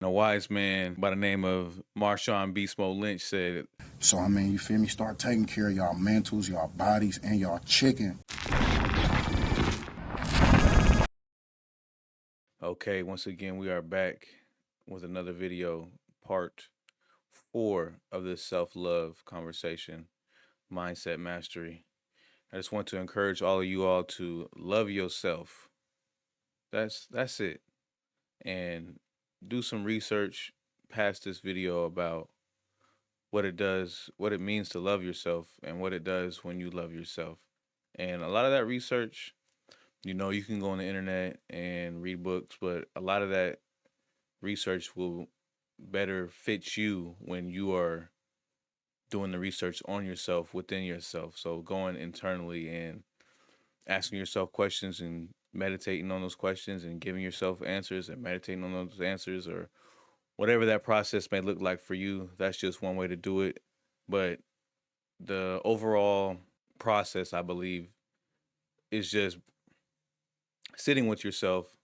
A wise man by the name of Marshawn Lynch said, So, you feel me? Start taking care of y'all mentals, y'all bodies, and y'all chicken. okay, once again, we are back with another video, part 4 of this self-love conversation, mindset mastery. I just want to encourage all of you all to love yourself. That's it. And do some research past this video about what it does, what it means to love yourself, and what it does when you love yourself. And a lot of that research, you can go on the internet and read books, but a lot of that research will better fit you when you are doing the research on yourself, within yourself. So going internally and asking yourself questions and meditating on those questions and giving yourself answers and meditating on those answers, or whatever that process may look like for you. That's just one way to do it. But the overall process, I believe, is just sitting with yourself,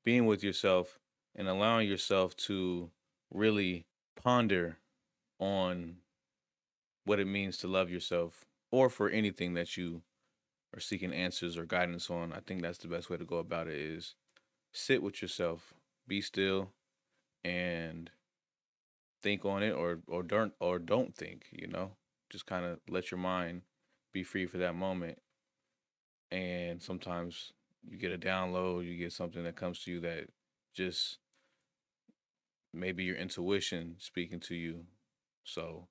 being with yourself, and allowing yourself to really ponder on what it means to love yourself, or for anything that you are seeking answers or guidance on. I think that's the best way to go about it, is sit with yourself, be still, and think on it, or don't think, just kind of let your mind be free for that moment. And sometimes you get a download, you get something that comes to you that just maybe your intuition speaking to you. So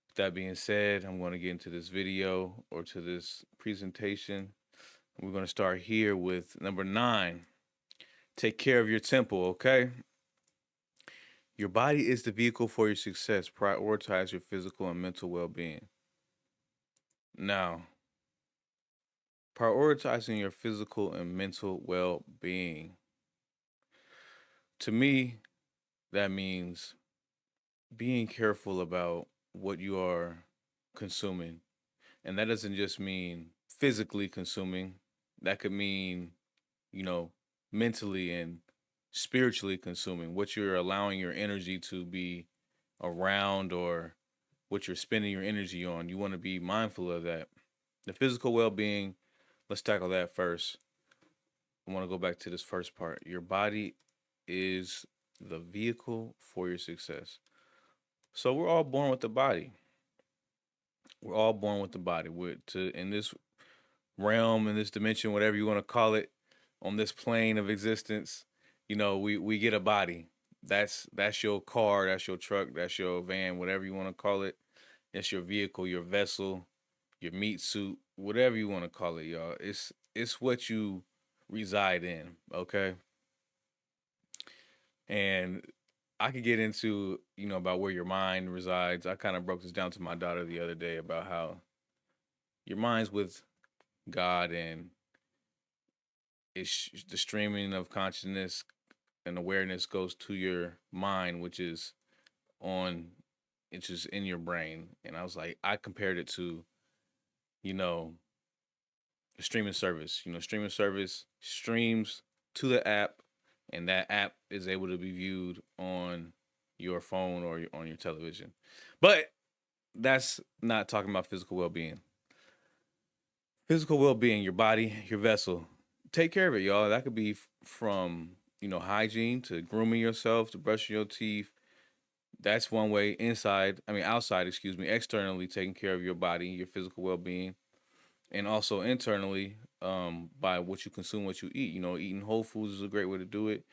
with that being said, I'm going to get into this video, or to this presentation. We're going to start here with number 9. Take care of your temple, okay? Your body is the vehicle for your success. Prioritize your physical and mental well-being. Now, prioritizing your physical and mental well-being, to me, that means being careful about what you are consuming. And that doesn't just mean physically consuming. That could mean, you know, mentally and spiritually consuming, what you're allowing your energy to be around, or what you're spending your energy on. You want to be mindful of that. The physical well-being, let's tackle that first. I want to go back to this first part. Your body is the vehicle for your success. So we're all born with the body. We're all born with the body. In this realm, in this dimension, whatever you want to call it, on this plane of existence, we get a body. That's your car, that's your truck, that's your van, whatever you want to call it. That's your vehicle, your vessel, your meat suit, whatever you want to call it, y'all. It's what you reside in, okay? And I could get into, about where your mind resides. I kind of broke this down to my daughter the other day about how your mind's with God, and it's the streaming of consciousness and awareness goes to your mind, on, which is in your brain. And I was like, I compared it to, you know, a streaming service. Streaming service streams to the app, and that app is able to be viewed on your phone or on your television. But that's not talking about physical well-being. Physical well-being, your body, your vessel. Take care of it, y'all. That could be from, hygiene, to grooming yourself, to brushing your teeth. That's one way. Outside, externally, taking care of your body, your physical well-being, and also internally, by what you consume, what you eat. Eating whole foods is a great way to do it.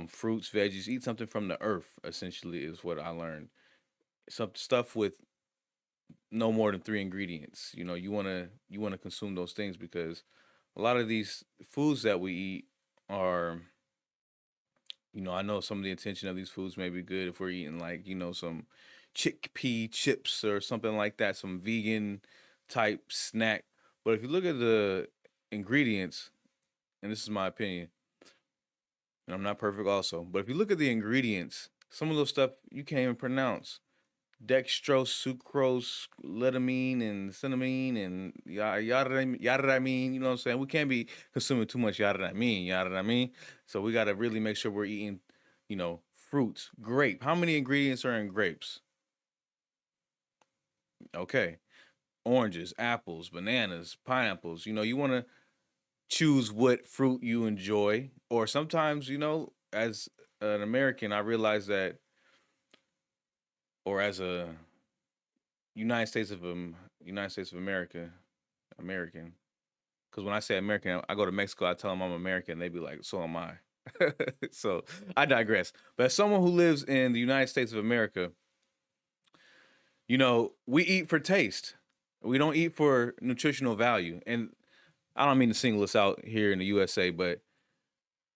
Fruits, veggies, eat something from the earth, essentially, is what I learned. Some stuff with no more than 3 ingredients. You wanna consume those things, because a lot of these foods that we eat are, I know some of the intention of these foods may be good if we're eating, like, some chickpea chips or something like that, some vegan type snack. But if you look at the ingredients, and this is my opinion, and I'm not perfect also, but if you look at the ingredients, some of those stuff you can't even pronounce. Dextrose, sucrose, glutamine, and cinnamine, and yada, I mean, you know what I'm saying? We can't be consuming too much yada, I mean. So we got to really make sure we're eating, you know, fruits. Grape. How many ingredients are in grapes? Okay. Oranges, apples, bananas, pineapples. You want to choose what fruit you enjoy. Or sometimes, as an American, I realize that, or as a United States of United States of America, American. Because when I say American, I go to Mexico, I tell them I'm American, they be like, so am I. So I digress. But as someone who lives in the United States of America, we eat for taste. We don't eat for nutritional value. And I don't mean to single us out here in the USA, but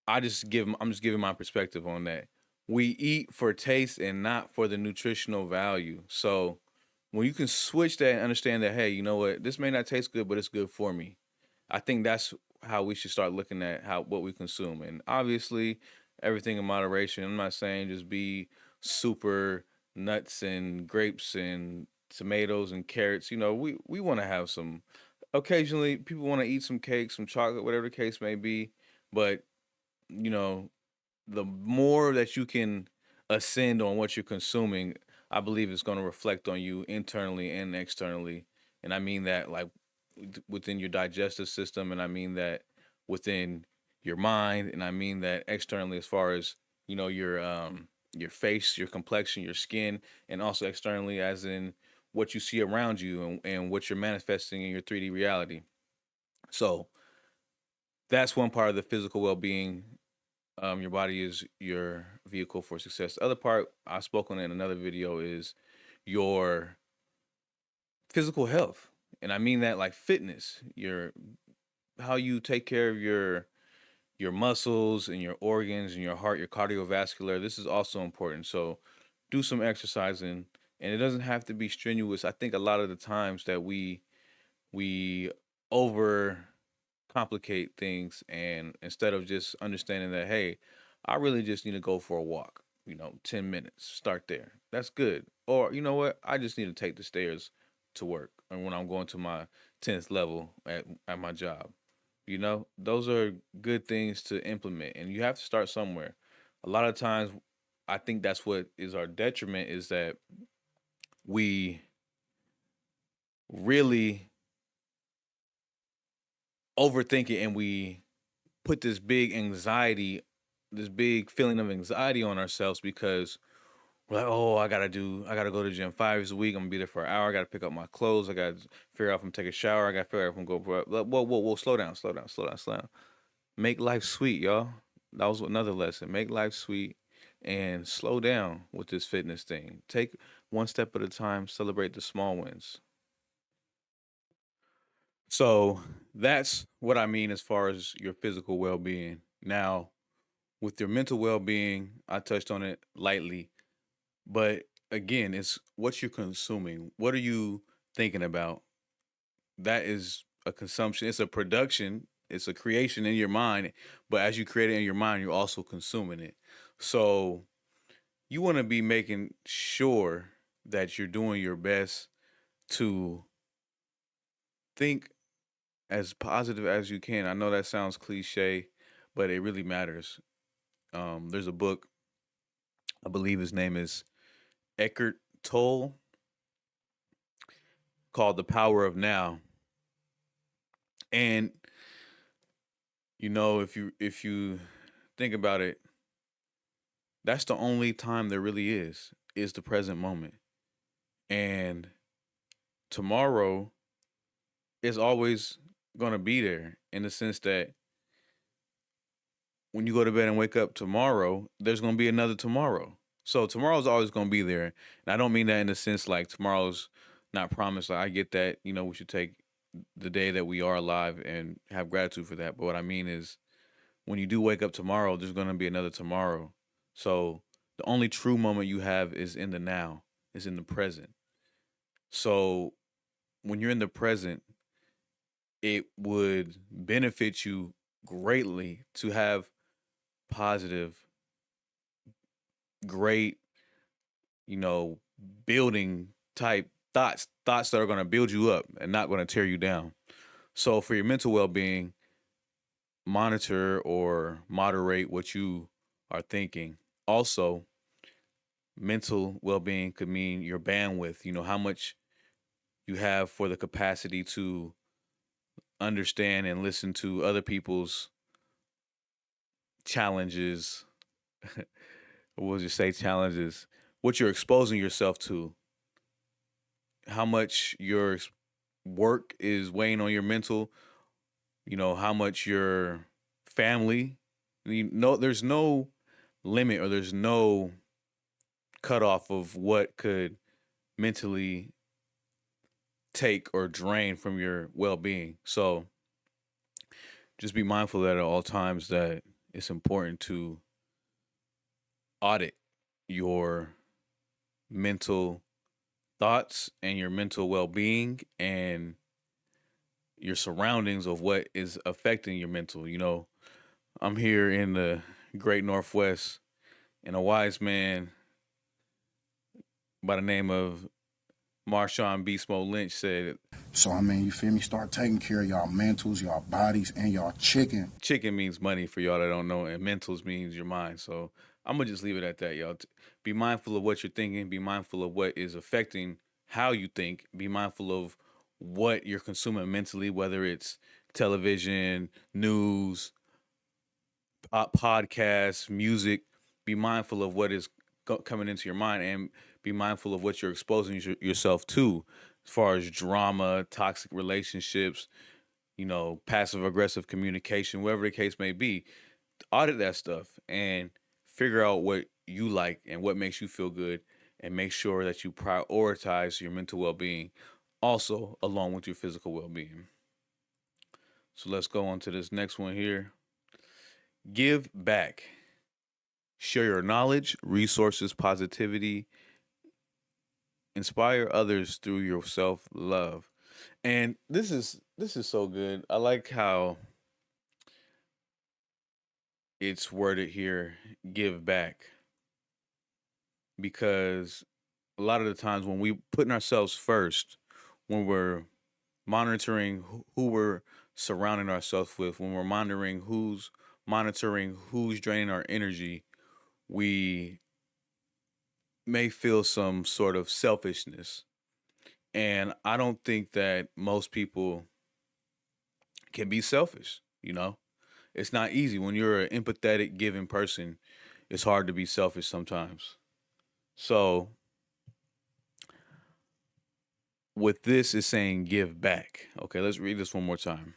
I'm just giving my perspective on that. We eat for taste and not for the nutritional value. So when you can switch that and understand that, hey, you know what, this may not taste good, but it's good for me. I think that's how we should start looking at what we consume. And obviously, everything in moderation. I'm not saying just be super nuts and grapes and tomatoes and carrots. We want to have some. Occasionally, people want to eat some cake, some chocolate, whatever the case may be. But you know, the more that you can ascend on what you're consuming, I believe it's going to reflect on you internally and externally. And I mean that like within your digestive system, and I mean that within your mind, and I mean that externally as far as your face, your complexion, your skin, and also externally as in what you see around you and what you're manifesting in your 3D reality. So that's one part of the physical well-being. Your body is your vehicle for success. The other part I spoke on in another video is your physical health. And I mean that like fitness, your how you take care of your muscles and your organs and your heart, your cardiovascular. This is also important. So do some exercising, and it doesn't have to be strenuous. I think a lot of the times that we over complicate things, and instead of just understanding that, hey, I really just need to go for a walk, 10 minutes, start there, that's good. Or you know what, I just need to take the stairs to work, and when I'm going to my 10th level at my job, those are good things to implement, and you have to start somewhere. A lot of times I think that's what is our detriment, is that we really overthink it, and we put this big feeling of anxiety on ourselves, because we're like, oh, I gotta go to the gym 5 days a week. I'm gonna be there for an hour. I gotta pick up my clothes. I gotta figure out if I'm taking a shower. I gotta figure out if I'm going. Whoa, slow down, slow down, slow down, slow down. Make life sweet, y'all. That was another lesson. Make life sweet and slow down with this fitness thing. Take one step at a time. Celebrate the small wins. So that's what I mean as far as your physical well being. Now, with your mental well being, I touched on it lightly, but again, it's what you're consuming. What are you thinking about? That is a consumption, it's a production, it's a creation in your mind. But as you create it in your mind, you're also consuming it. So you want to be making sure that you're doing your best to think as positive as you can. I know that sounds cliche, but it really matters. There's a book, I believe his name is Eckhart Tolle, called The Power of Now. And if you think about it, that's the only time there really is the present moment. And tomorrow is always going to be there, in the sense that when you go to bed and wake up tomorrow, there's going to be another tomorrow. So tomorrow's always going to be there. And I don't mean that in the sense like tomorrow's not promised. Like, I get that, we should take the day that we are alive and have gratitude for that. But what I mean is, when you do wake up tomorrow, there's going to be another tomorrow. So the only true moment you have is in the now, is in the present. So when you're in the present, it would benefit you greatly to have positive, great, you know, building type thoughts that are going to build you up and not going to tear you down. So for your mental well-being, monitor or moderate what you are thinking. Also, Mental well-being could mean your bandwidth, how much you have for the capacity to understand and listen to other people's challenges. What would you say challenges? What you're exposing yourself to, how much your work is weighing on your mental, how much your family, there's no limit or there's no cutoff of what could mentally take or drain from your well-being. So just be mindful that at all times that it's important to audit your mental thoughts and your mental well-being and your surroundings of what is affecting your mental. I'm here in the great Northwest, and a wise man by the name of Marshawn Lynch said, So, I mean, you feel me? Start taking care of y'all mentals, y'all bodies, and y'all chicken. chicken means money for y'all that don't know, and mentals means your mind. So I'm gonna just leave it at that, y'all. Be mindful of what you're thinking. Be mindful of what is affecting how you think. Be mindful of what you're consuming mentally, whether it's television, news, podcasts, music. Be mindful of what is coming into your mind, and be mindful of what you're exposing yourself to, as far as drama, toxic relationships, passive aggressive communication, whatever the case may be. Audit that stuff and figure out what you like and what makes you feel good, and make sure that you prioritize your mental well-being also along with your physical well-being. So let's go on to this next one here. Give back. Share your knowledge, resources, positivity, inspire others through your self-love. And this is so good. I like how it's worded here, give back, because a lot of the times when we putting ourselves first, when we're monitoring who we're surrounding ourselves with, when we're monitoring who's draining our energy, we may feel some sort of selfishness. And I don't think that most people can be selfish. It's not easy when you're an empathetic, giving person. It's hard to be selfish sometimes. So with this is saying give back. Okay, let's read this one more time.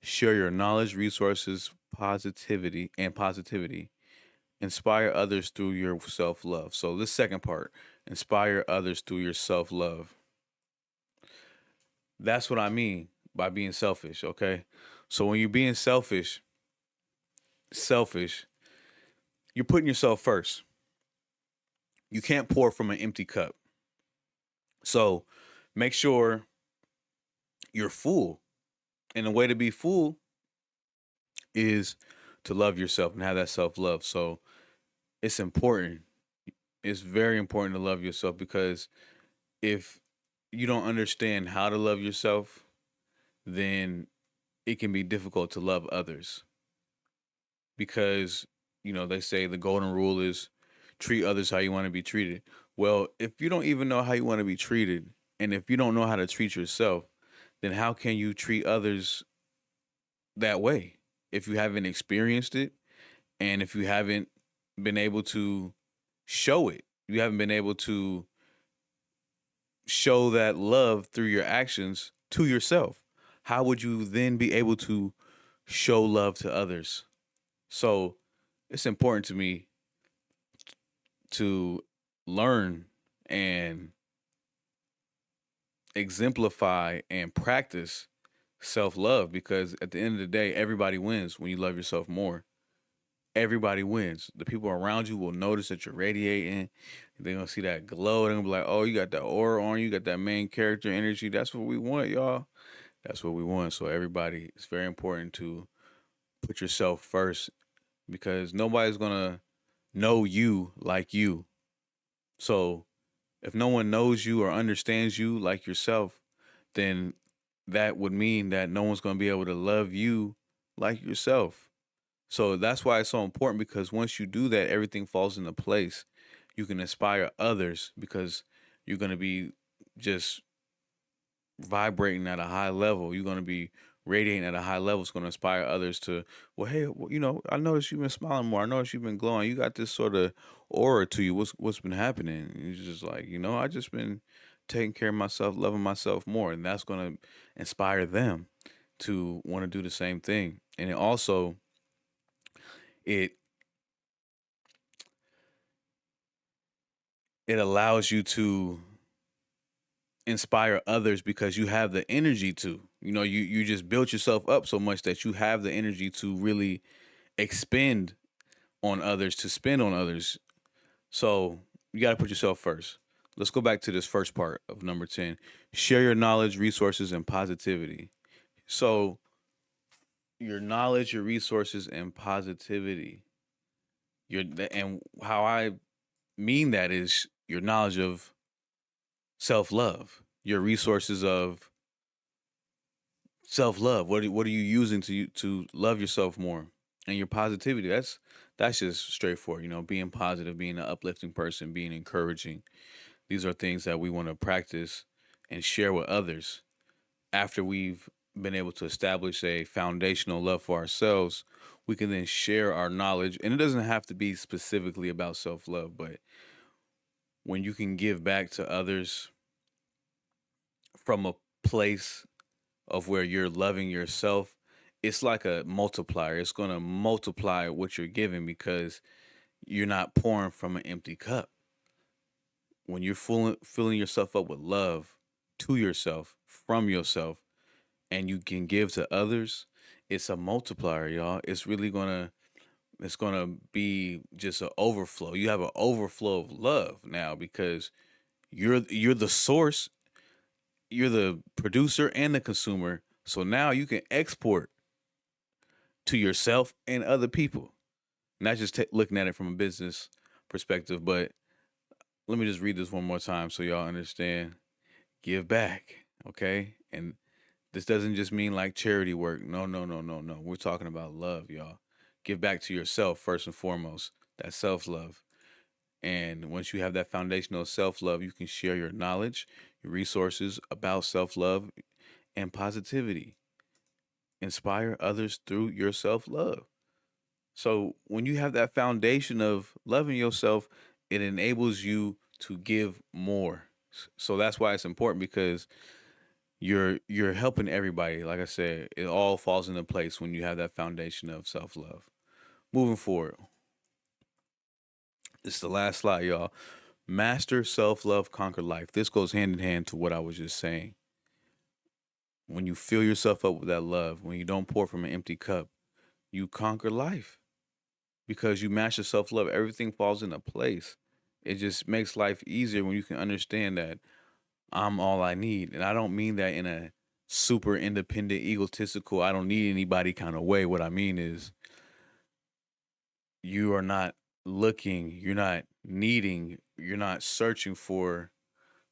Share your knowledge, resources, positivity. Inspire others through your self-love. So this second part, inspire others through your self-love. That's what I mean by being selfish, okay? So when you're being selfish, you're putting yourself first. You can't pour from an empty cup. So make sure you're full. And the way to be full is to love yourself and have that self love. So it's important. It's very important to love yourself, because if you don't understand how to love yourself, then it can be difficult to love others. Because, they say the golden rule is treat others how you want to be treated. Well, if you don't even know how you want to be treated, and if you don't know how to treat yourself, then how can you treat others that way if you haven't experienced it, and if you haven't been able to show it? You haven't been able to show that love through your actions to yourself. How would you then be able to show love to others? So it's important to me to learn and exemplify and practice self love, because at the end of the day, everybody wins when you love yourself more. Everybody wins. The people around you will notice that you're radiating. They're gonna see that glow. They're gonna be like, "Oh, you got that aura on you. Got that main character energy. That's what we want, y'all. That's what we want." So everybody, it's very important to put yourself first, because nobody's gonna know you like you. So if no one knows you or understands you like yourself, then that would mean that no one's gonna be able to love you like yourself. So that's why it's so important, because once you do that, everything falls into place. You can inspire others because you're going to be just vibrating at a high level. You're going to be radiating at a high level. It's going to inspire others to, well, hey, well, I noticed you've been smiling more. I noticed you've been glowing. You got this sort of aura to you. What's been happening? And you're just like, I just been taking care of myself, loving myself more, and that's going to inspire them to want to do the same thing. And it it allows you to inspire others because you have the energy to. You just built yourself up so much that you have the energy to really expend on others, to spend on others. So you got to put yourself first. Let's go back to this first part of number 10. Share your knowledge, resources, and positivity. So your knowledge, your resources, and positivity. And how I mean that is your knowledge of self-love, your resources of self-love. What are you using to love yourself more? And your positivity, that's just straightforward, being positive, being an uplifting person, being encouraging. These are things that we want to practice and share with others. After we've been able to establish a foundational love for ourselves, we can then share our knowledge. And it doesn't have to be specifically about self-love, but when you can give back to others from a place of where you're loving yourself, it's like a multiplier. It's going to multiply what you're giving because you're not pouring from an empty cup. When you're filling yourself up with love to yourself, from yourself, and you can give to others, it's a multiplier, y'all. It's gonna be just an overflow. You have an overflow of love now because you're the source, you're the producer and the consumer. So now you can export to yourself and other people. Not just looking at it from a business perspective, but let me just read this one more time so y'all understand. Give back, okay? And this doesn't just mean like charity work. No, no, no, no, no. We're talking about love, y'all. Give back to yourself first and foremost. That's self love. And once you have that foundational self love, you can share your knowledge, your resources about self love and positivity. Inspire others through your self love. So when you have that foundation of loving yourself, it enables you to give more. So that's why it's important, because you're helping everybody. Like I said, it all falls into place when you have that foundation of self love. Moving forward, it's the last slide, y'all. Master self love, conquer life. This goes hand in hand to what I was just saying. When you fill yourself up with that love, when you don't pour from an empty cup, you conquer life because you master self love. Everything falls into place. It just makes life easier when you can understand that I'm all I need. And I don't mean that in a super independent, egotistical, I don't need anybody kind of way. What I mean is you are not looking, you're not needing, you're not searching for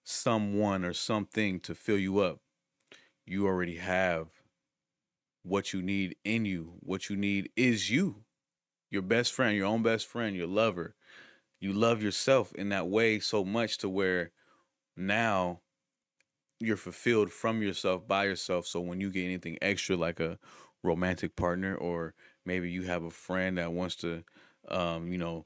someone or something to fill you up. You already have what you need in you. What you need is you, your best friend, your own best friend, your lover. You love yourself in that way so much to where now you're fulfilled from yourself, by yourself. So when you get anything extra, like a romantic partner, or maybe you have a friend that wants to, um, you know,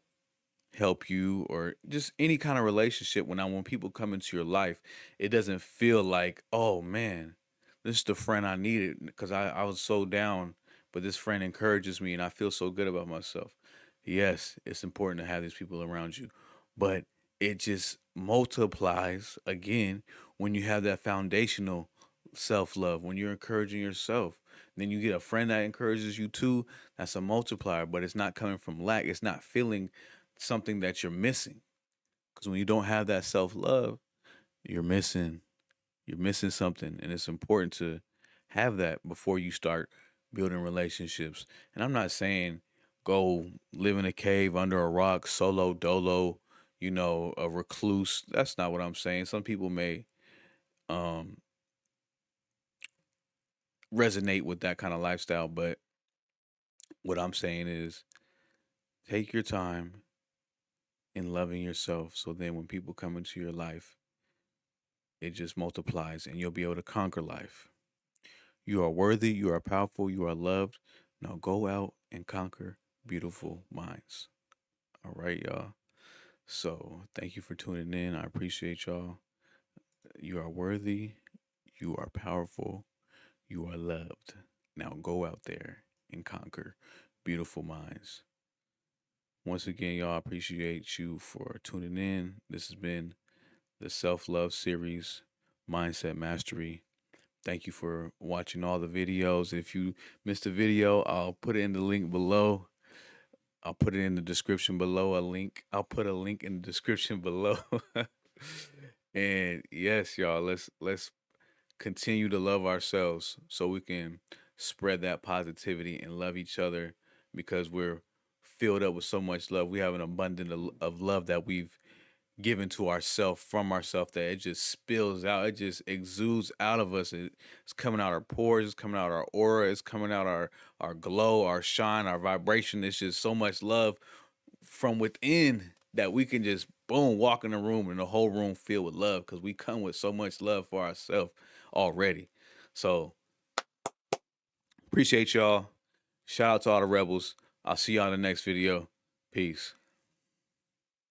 help you, or just any kind of relationship, when people come into your life, it doesn't feel like, oh man, this is the friend I needed, because I was so down, but this friend encourages me and I feel so good about myself. Yes, it's important to have these people around you, but it just multiplies again when you have that foundational self love, when you're encouraging yourself. Then you get a friend that encourages you too. That's a multiplier, but it's not coming from lack. It's not feeling something that you're missing. Because when you don't have that self love, you're missing you're missing something, and it's important to have that before you start building relationships. And I'm not saying go live in a cave under a rock, solo dolo, a recluse. That's not what I'm saying. Some people may um resonate with that kind of lifestyle, but what I'm saying is take your time in loving yourself so then when people come into your life, it just multiplies and you'll be able to conquer life. You are worthy, you are powerful, you are loved. Now go out and conquer beautiful minds. All right, y'all. So thank you for tuning in. I appreciate y'all. You are worthy, you are powerful, you are loved. Now go out there and conquer beautiful minds. Once again, y'all, I appreciate you for tuning in. This has been the Self Love Series, Mindset Mastery. Thank you for watching all the videos. If you missed a video, I'll put it in the link below. I'll put it in the description below. I'll put a link in the description below. And yes, y'all, let's continue to love ourselves so we can spread that positivity and love each other because we're filled up with so much love. We have an abundance of love that we've given to ourselves from ourselves that it just spills out. It just exudes out of us. It's coming out our pores. It's coming out our aura. It's coming out our glow, our shine, our vibration. It's just so much love from within that we can just boom walk in the room and the whole room filled with love because we come with so much love for ourselves already. So appreciate y'all. Shout out to all the rebels. I'll see y'all in the next video. Peace.